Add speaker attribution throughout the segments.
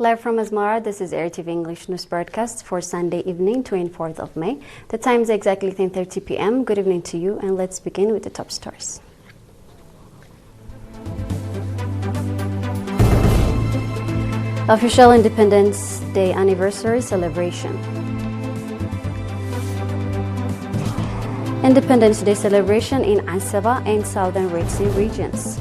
Speaker 1: Live from Asmara, this is ERi-TV English News Broadcast for Sunday evening, 24th of May. The time is exactly 10:30 p.m. Good evening to you, and let's begin with the top stories. Official Independence Day Anniversary Celebration. Independence Day celebration in Asaba and Southern Red Sea regions.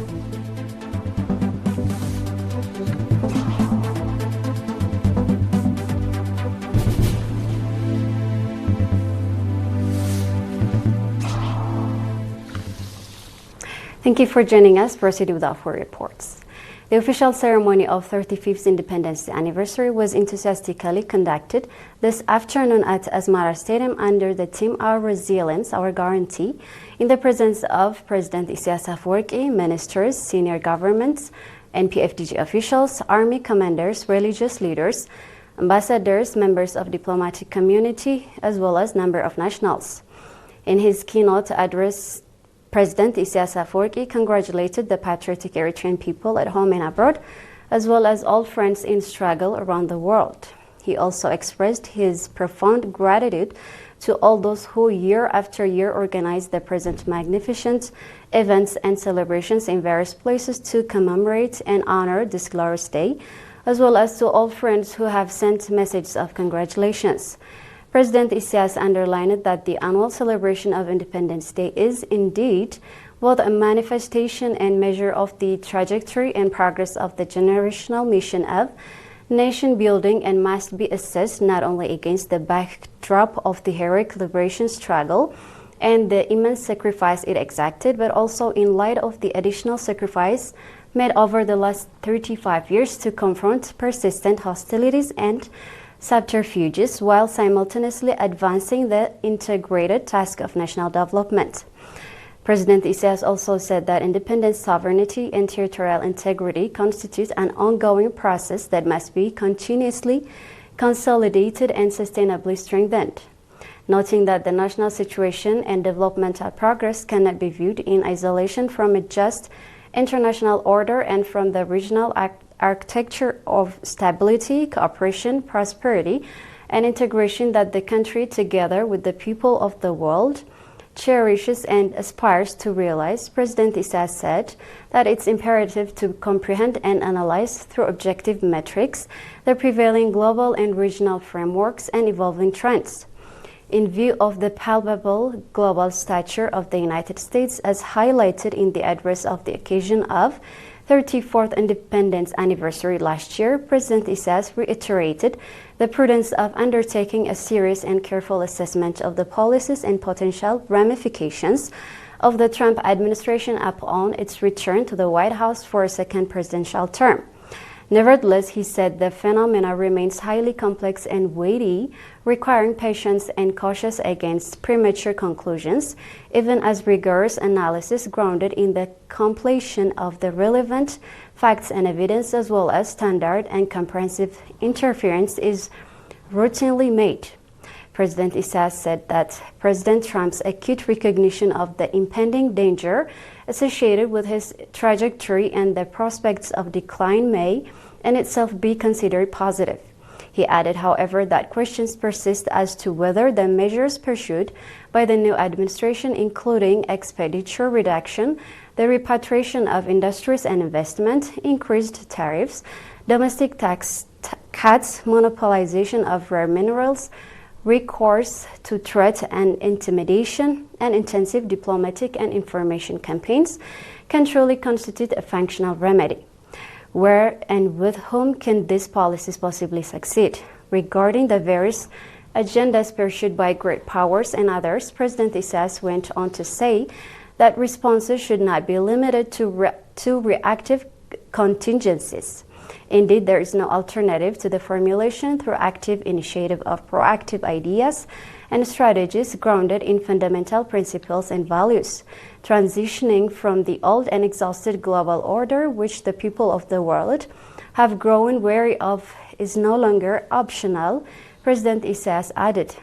Speaker 1: Thank you for joining us. Proceed with our reports. The official ceremony of 35th Independence Day anniversary was enthusiastically conducted this afternoon at Asmara Stadium under the theme Our Resilience, Our Guarantee, in the presence of President Isaias Afwerki, ministers, senior governments, NPFDG officials, army commanders, religious leaders, ambassadors, members of diplomatic community, as well as number of nationals. In his keynote address, President Isaias Afwerki congratulated the patriotic Eritrean people at home and abroad, as well as all friends in struggle around the world. He also expressed his profound gratitude to all those who year after year organize the present magnificent events and celebrations in various places to commemorate and honor this glorious day, as well as to all friends who have sent messages of congratulations. President Isaias underlined that the annual celebration of Independence Day is indeed both a manifestation and measure of the trajectory and progress of the generational mission of nation building and must be assessed not only against the backdrop of the heroic liberation struggle and the immense sacrifice it exacted, but also in light of the additional sacrifice made over the last 35 years to confront persistent hostilities and subterfuges while simultaneously advancing the integrated task of national development. President Isaias also said that independence, sovereignty, and territorial integrity constitute an ongoing process that must be continuously consolidated and sustainably strengthened, noting that the national situation and developmental progress cannot be viewed in isolation from a just international order and from the regional architecture of stability, cooperation, prosperity, and integration that the country, together with the people of the world, cherishes and aspires to realize. President Isaias said that it's imperative to comprehend and analyze through objective metrics the prevailing global and regional frameworks and evolving trends. In view of the palpable global stature of the United States as highlighted in the address of the occasion of 34th Independence Anniversary last year, President Isaias reiterated the prudence of undertaking a serious and careful assessment of the policies and potential ramifications of the Trump administration upon its return to the White House for a second presidential term. Nevertheless, he said the phenomena remains highly complex and weighty, requiring patience and caution against premature conclusions, even as rigorous analysis grounded in the completion of the relevant facts and evidence, as well as standard and comprehensive interference, is routinely made. President Isaias said that President Trump's acute recognition of the impending danger associated with his trajectory and the prospects of decline may in itself be considered positive. He added, however, that questions persist as to whether the measures pursued by the new administration, including expenditure reduction, the repatriation of industries and investment, increased tariffs, domestic tax cuts, monopolization of rare minerals, recourse to threat and intimidation, and intensive diplomatic and information campaigns can truly constitute a functional remedy. Where and with whom can these policies possibly succeed? Regarding the various agendas pursued by great powers and others, President Isaias went on to say that responses should not be limited to reactive contingencies. Indeed, there is no alternative to the formulation through active initiative of proactive ideas and strategies grounded in fundamental principles and values, transitioning from the old and exhausted global order which the people of the world have grown weary of is no longer optional, President Isaias added.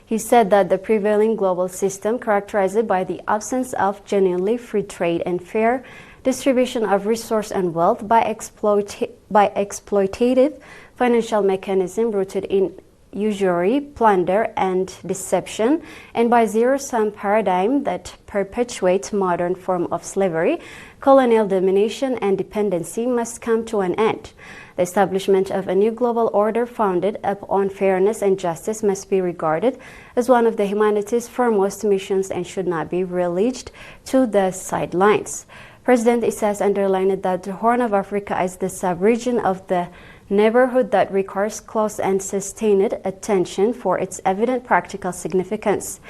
Speaker 1: He said that the prevailing global system, characterized by the absence of genuinely free trade and fair distribution of resource and wealth by by exploitative financial mechanism rooted in usury, plunder, and deception, and by zero-sum paradigm that perpetuates modern form of slavery, colonial domination, and dependency must come to an end. The establishment of a new global order founded upon fairness and justice must be regarded as one of the humanity's foremost missions and should not be relegated to the sidelines. President Isaias underlined that the Horn of Africa is the sub-region of the neighborhood that requires close and sustained attention for its evident practical significance.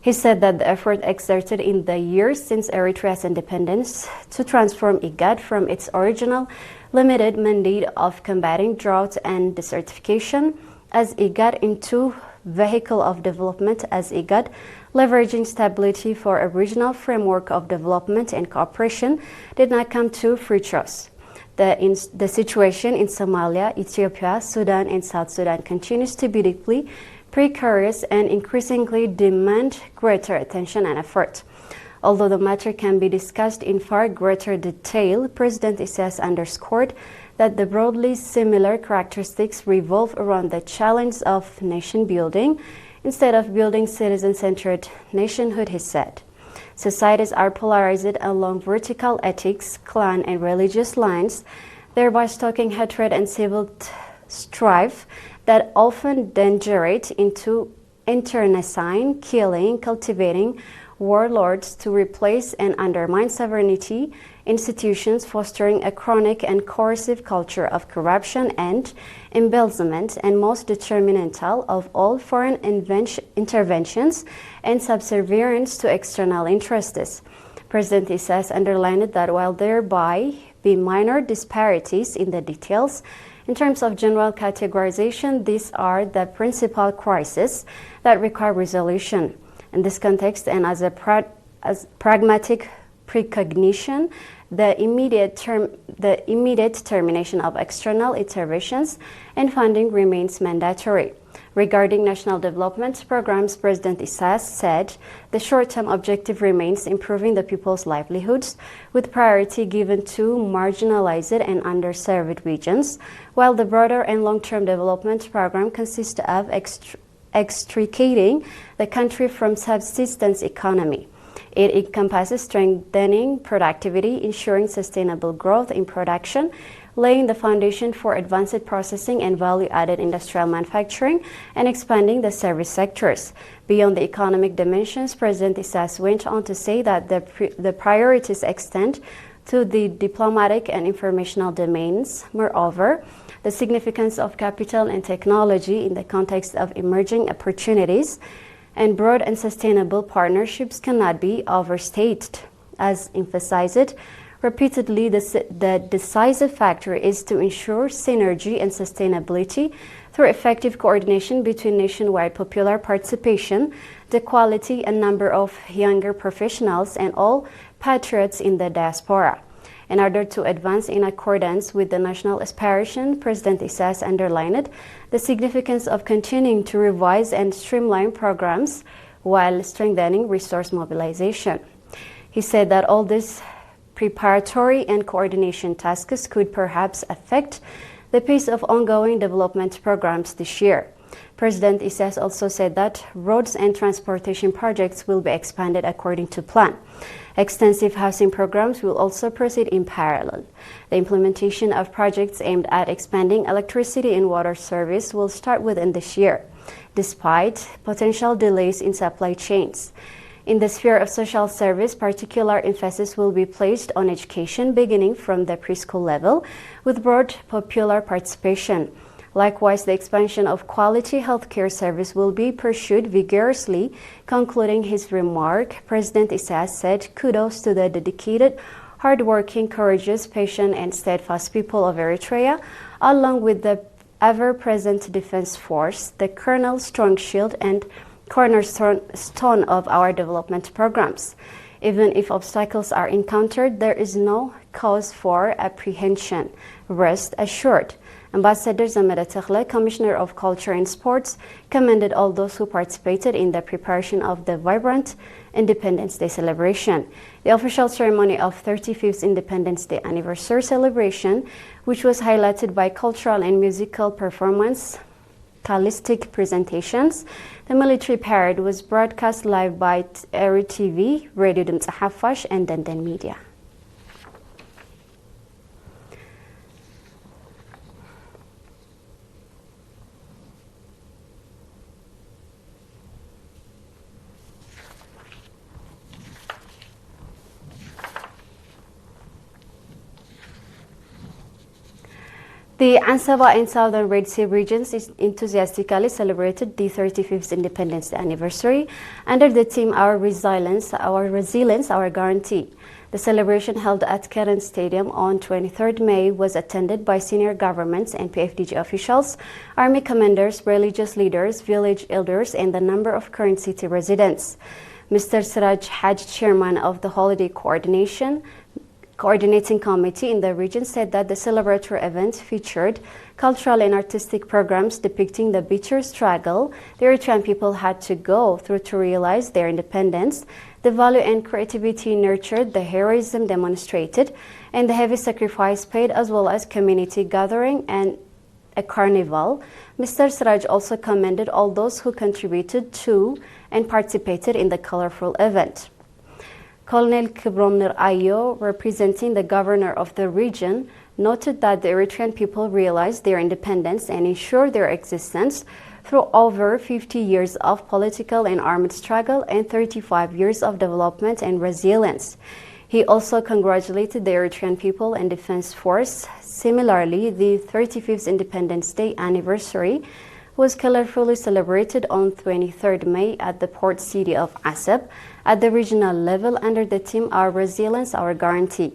Speaker 1: He said that the effort exerted in the years since Eritrea's independence to transform IGAD from its original limited mandate of combating drought and desertification as IGAD into vehicle of development as IGAD, leveraging stability for a regional framework of development and cooperation, did not come to fruition. The situation in Somalia, Ethiopia, Sudan, and South Sudan continues to be deeply precarious and increasingly demand greater attention and effort. Although the matter can be discussed in far greater detail, President Isaias underscored that the broadly similar characteristics revolve around the challenge of nation building instead of building citizen-centered nationhood, he said. Societies are polarized along vertical ethics, clan, and religious lines, thereby stoking hatred and civil strife that often degenerate into internecine killing, cultivating warlords to replace and undermine sovereignty institutions, fostering a chronic and coercive culture of corruption and embezzlement, and most detrimental of all foreign interventions and subservience to external interests. President Isaias underlined that while there be minor disparities in the details, in terms of general categorization, these are the principal crises that require resolution. In this context, and as pragmatic precognition, the immediate termination of external interventions and funding remains mandatory. Regarding national development programs, President Isaias said the short-term objective remains improving the people's livelihoods, with priority given to marginalized and underserved regions, while the broader and long-term development program consists of extricating the country from subsistence economy. It encompasses strengthening productivity, ensuring sustainable growth in production, laying the foundation for advanced processing and value-added industrial manufacturing, and expanding the service sectors. Beyond the economic dimensions, President Isaias went on to say that the priorities extend to the diplomatic and informational domains. Moreover, the significance of capital and technology in the context of emerging opportunities and broad and sustainable partnerships cannot be overstated. As emphasized repeatedly, the decisive factor is to ensure synergy and sustainability through effective coordination between nationwide popular participation, the quality and number of younger professionals, and all patriots in the diaspora. In order to advance in accordance with the national aspiration, President Isaias underlined the significance of continuing to revise and streamline programs while strengthening resource mobilization. He said that all these preparatory and coordination tasks could perhaps affect the pace of ongoing development programs this year. President Isaias also said that roads and transportation projects will be expanded according to plan. Extensive housing programs will also proceed in parallel. The implementation of projects aimed at expanding electricity and water service will start within this year, despite potential delays in supply chains. In the sphere of social service, particular emphasis will be placed on education beginning from the preschool level, with broad popular participation. Likewise, the expansion of quality healthcare service will be pursued vigorously. Concluding his remark, President Isaias said, "Kudos to the dedicated, hardworking, courageous, patient, and steadfast people of Eritrea, along with the ever-present defense force, the kernel, strong shield, and cornerstone of our development programs. Even if obstacles are encountered, there is no cause for apprehension. Rest assured Ambassador Zameda Tekhle, Commissioner of Culture and Sports, commended all those who participated in the preparation of the vibrant Independence Day celebration. The official ceremony of 35th Independence Day anniversary celebration, which was highlighted by cultural and musical performance, stylistic presentations. The military parade was broadcast live by ERi-TV, Radio Dimtsa Hafash, and Denden Media. The Ansaba and Southern Red Sea regions enthusiastically celebrated the 35th Independence Day anniversary under the theme Our Resilience, Our Guarantee. The celebration held at Keren Stadium on 23rd May was attended by senior governments and PFDG officials, army commanders, religious leaders, village elders, and a number of current city residents. Mr. Siraj Haj, chairman of the holiday coordinating committee in the region, said that the celebratory event featured cultural and artistic programs depicting the bitter struggle the Eritrean people had to go through to realize their independence, the value and creativity nurtured, the heroism demonstrated, and the heavy sacrifice paid, as well as community gathering and a carnival. Mr. Siraj also commended all those who contributed to and participated in the colorful event. Colonel Kibromnir Ayo, representing the governor of the region, noted that the Eritrean people realized their independence and ensured their existence through over 50 years of political and armed struggle and 35 years of development and resilience. He also congratulated the Eritrean people and Defense Force. Similarly, the 35th Independence Day anniversary was colorfully celebrated on 23rd May at the port city of Asab at the regional level under the theme Our Resilience, Our Guarantee.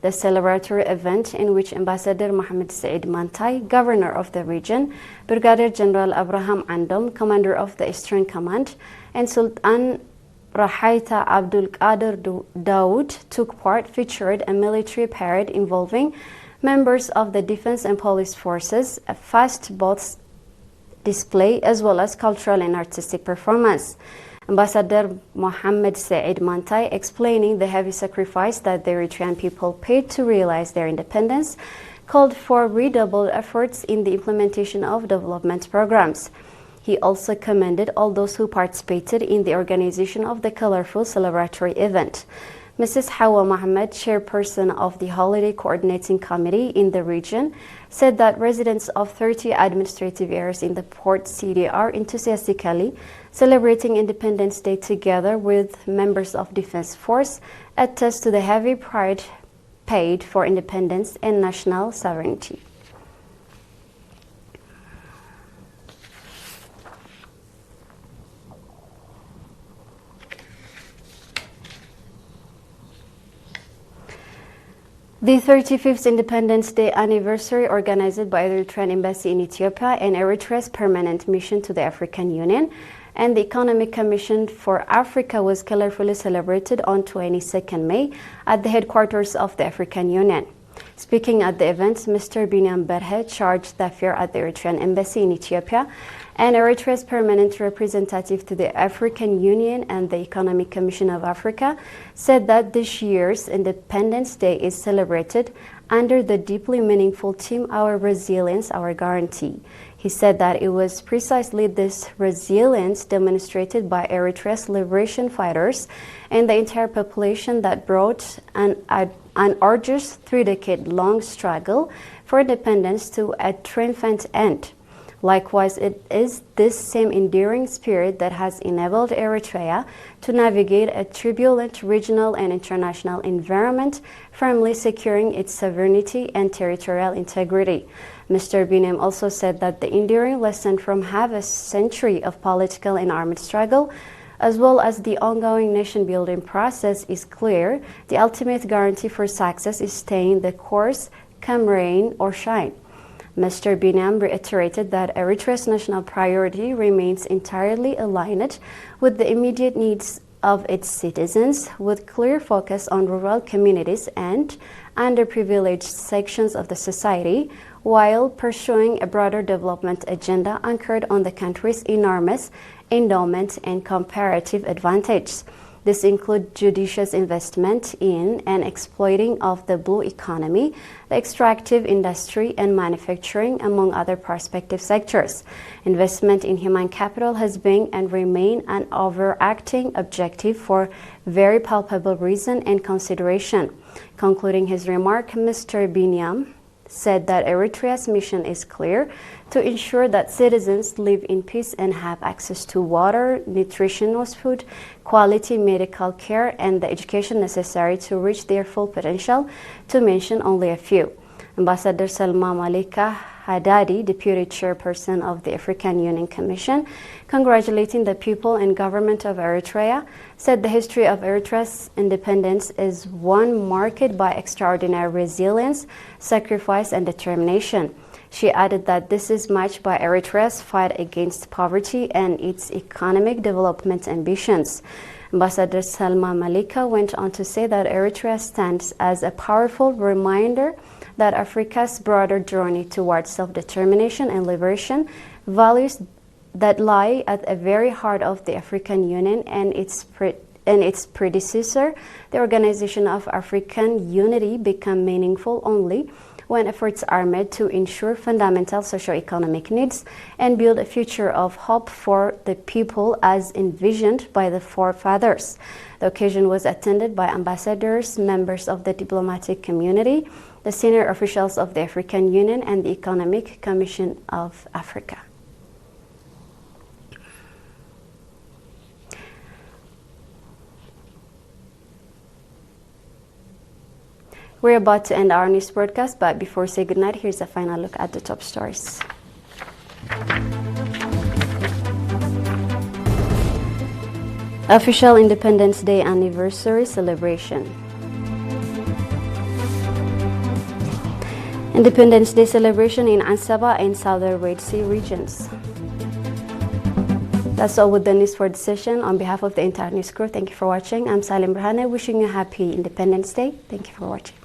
Speaker 1: The celebratory event, in which Ambassador Mohamed Said Mantai, governor of the region, Brigadier General Abraham Andom, commander of the Eastern Command, and Sultan Rahaita Abdul Qadir Dawood took part, featured a military parade involving members of the defense and police forces, a fast boat display, as well as cultural and artistic performance. Ambassador Mohamed Said Mantai, explaining the heavy sacrifice that the Eritrean people paid to realize their independence, called for redoubled efforts in the implementation of development programs. He also commended all those who participated in the organization of the colorful celebratory event. Mrs. Hawa Mohammed, chairperson of the Holiday Coordinating Committee in the region, said that residents of 30 administrative areas in the port city are enthusiastically celebrating Independence Day together with members of Defense Force, attest to the heavy price paid for independence and national sovereignty. The 35th Independence Day anniversary, organized by the Eritrean Embassy in Ethiopia and Eritrea's permanent mission to the African Union and the Economic Commission for Africa, was colorfully celebrated on 22nd May at the headquarters of the African Union. Speaking at the event, Mr. Binyam Berhe, charged the affair at the Eritrean Embassy in Ethiopia and Eritrea's permanent representative to the African Union and the Economic Commission of Africa, said that this year's Independence Day is celebrated under the deeply meaningful theme Our Resilience, Our Guarantee. He said that it was precisely this resilience demonstrated by Eritrea's liberation fighters and the entire population that brought an arduous 3-decade-long struggle for independence to a triumphant end. Likewise, it is this same enduring spirit that has enabled Eritrea to navigate a turbulent regional and international environment, firmly securing its sovereignty and territorial integrity. Mr. Binyam also said that the enduring lesson from half a century of political and armed struggle, as well as the ongoing nation-building process, is clear. The ultimate guarantee for success is staying the course, come rain or shine. Mr. Binyam reiterated that Eritrea's national priority remains entirely aligned with the immediate needs of its citizens, with clear focus on rural communities and underprivileged sections of the society, while pursuing a broader development agenda anchored on the country's enormous endowment and comparative advantage. This includes judicious investment in and exploiting of the blue economy, the extractive industry, and manufacturing, among other prospective sectors. Investment in human capital has been and remain an overarching objective for very palpable reason and consideration. Concluding his remark, Mr. Binyam said that Eritrea's mission is clear: to ensure that citizens live in peace and have access to water, nutritious food, quality medical care, and the education necessary to reach their full potential, to mention only a few. Ambassador Salma Malika Haddadi, Deputy Chairperson of the African Union Commission, congratulating the people and government of Eritrea, said the history of Eritrea's independence is one marked by extraordinary resilience, sacrifice, and determination. She added that this is matched by Eritrea's fight against poverty and its economic development ambitions. Ambassador Salma Malika went on to say that Eritrea stands as a powerful reminder that Africa's broader journey towards self-determination and liberation, values that lie at the very heart of the African Union and its predecessor, the Organization of African Unity, become meaningful only when efforts are made to ensure fundamental socio-economic needs and build a future of hope for the people as envisioned by the forefathers. The occasion was attended by ambassadors, members of the diplomatic community, the senior officials of the African Union, and the Economic Commission of Africa. We're about to end our news broadcast, but before we say goodnight, here's a final look at the top stories. Official Independence Day anniversary celebration. Independence Day celebration in Ansaba and Southern Red Sea regions. That's all with the news for the session. On behalf of the entire news crew, thank you for watching. I'm Salim Brahane, wishing you a happy Independence Day. Thank you for watching.